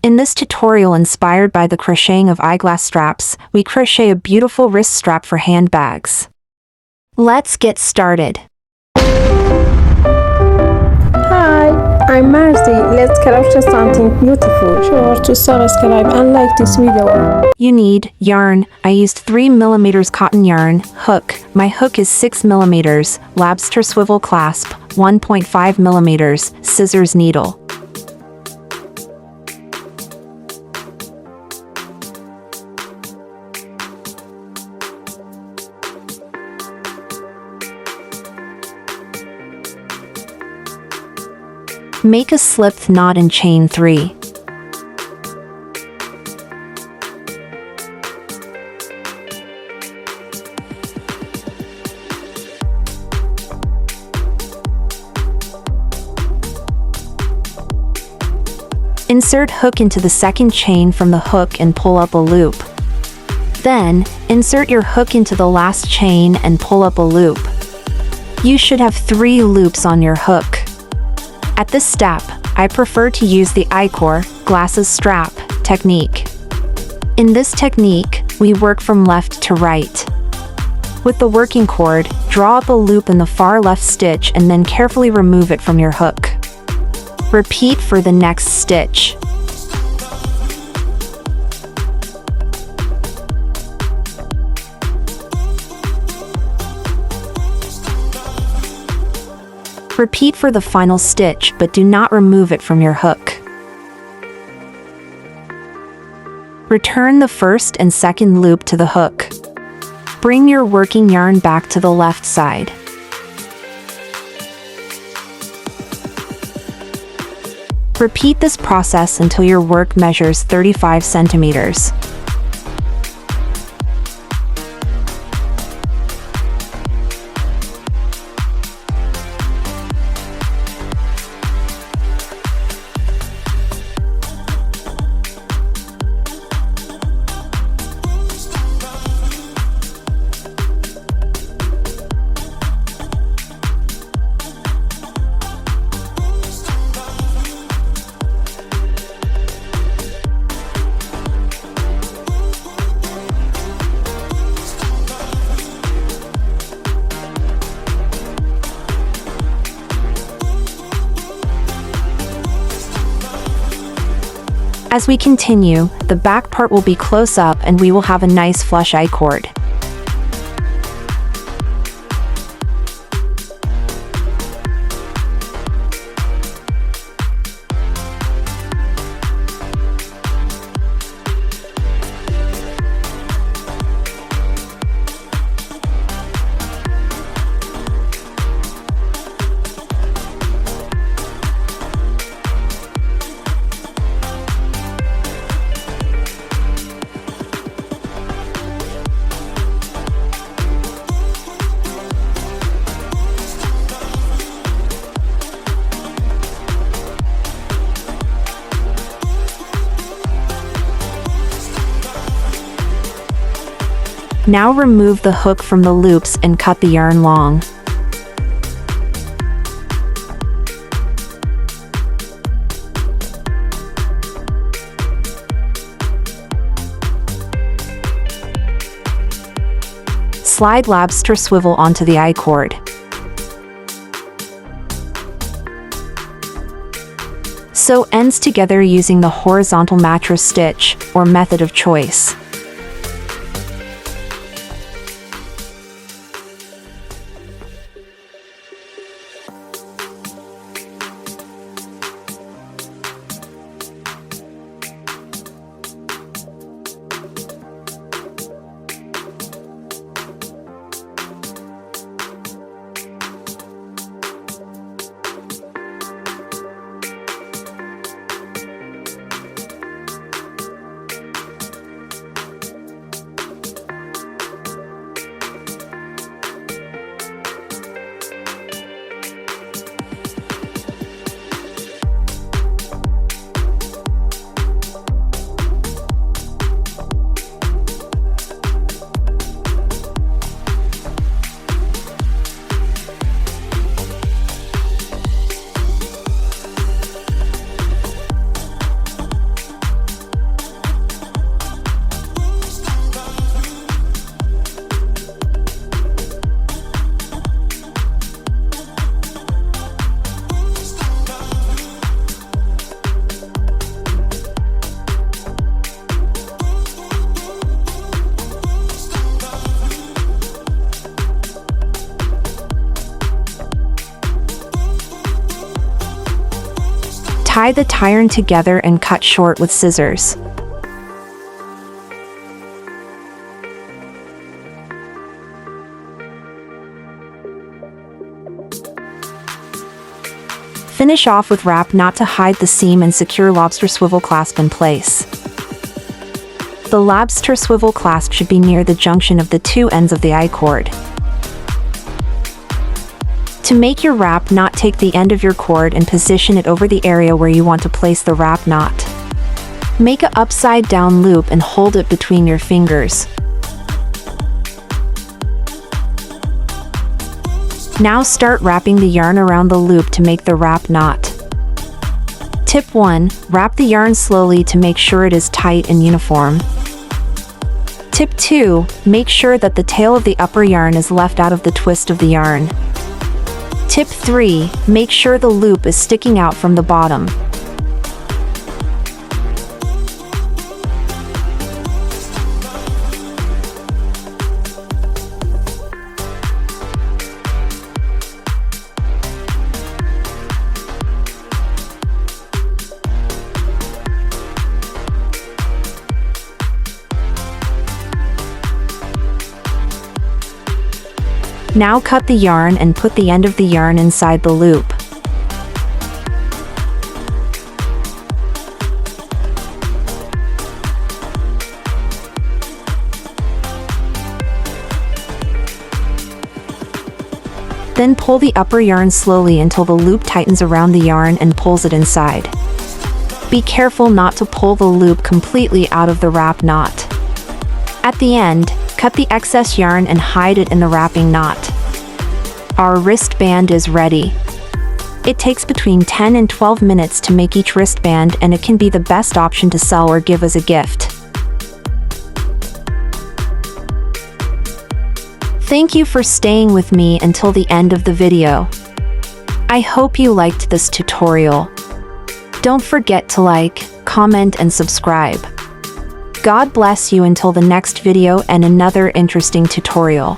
In this tutorial inspired by the crocheting of eyeglass straps, we crochet a beautiful wrist strap for handbags. Let's get started. Hi, I'm Marzie. Let's crochet something beautiful. Sure to subscribe and like this video. You need yarn. I used 3mm cotton yarn, hook. My hook is 6mm, lobster swivel clasp, 1.5mm, scissors needle. Make a slipped knot in chain 3. Insert hook into the second chain from the hook and pull up a loop. Then, insert your hook into the last chain and pull up a loop. You should have 3 loops on your hook. At this step, I prefer to use the I-Cord Wristlet Strap technique. In this technique, we work from left to right. With the working cord, draw up a loop in the far left stitch and then carefully remove it from your hook. Repeat for the next stitch. Repeat for the final stitch, but do not remove it from your hook. Return the first and second loop to the hook. Bring your working yarn back to the left side. Repeat this process until your work measures 35 centimeters. As we continue, the back part will be close up and we will have a nice flush I-cord. Now remove the hook from the loops and cut the yarn long. Slide lobster swivel onto the I-cord. Sew ends together using the horizontal mattress stitch, or method of choice. Tie the yarn together and cut short with scissors. Finish off with wrap knot to hide the seam and secure lobster swivel clasp in place. The lobster swivel clasp should be near the junction of the two ends of the I-cord. To make your wrap knot, take the end of your cord and position it over the area where you want to place the wrap knot. Make an upside down loop and hold it between your fingers. Now start wrapping the yarn around the loop to make the wrap knot. Tip 1. Wrap the yarn slowly to make sure it is tight and uniform. Tip 2. Make sure that the tail of the upper yarn is left out of the twist of the yarn. Tip 3. Make sure the loop is sticking out from the bottom. Now cut the yarn and put the end of the yarn inside the loop. Then pull the upper yarn slowly until the loop tightens around the yarn and pulls it inside. Be careful not to pull the loop completely out of the wrap knot. At the end, cut the excess yarn and hide it in the wrapping knot. Our wristband is ready. It takes between 10 and 12 minutes to make each wristband, and it can be the best option to sell or give as a gift. Thank you for staying with me until the end of the video. I hope you liked this tutorial. Don't forget to like, comment, and subscribe. God bless you until the next video and another interesting tutorial.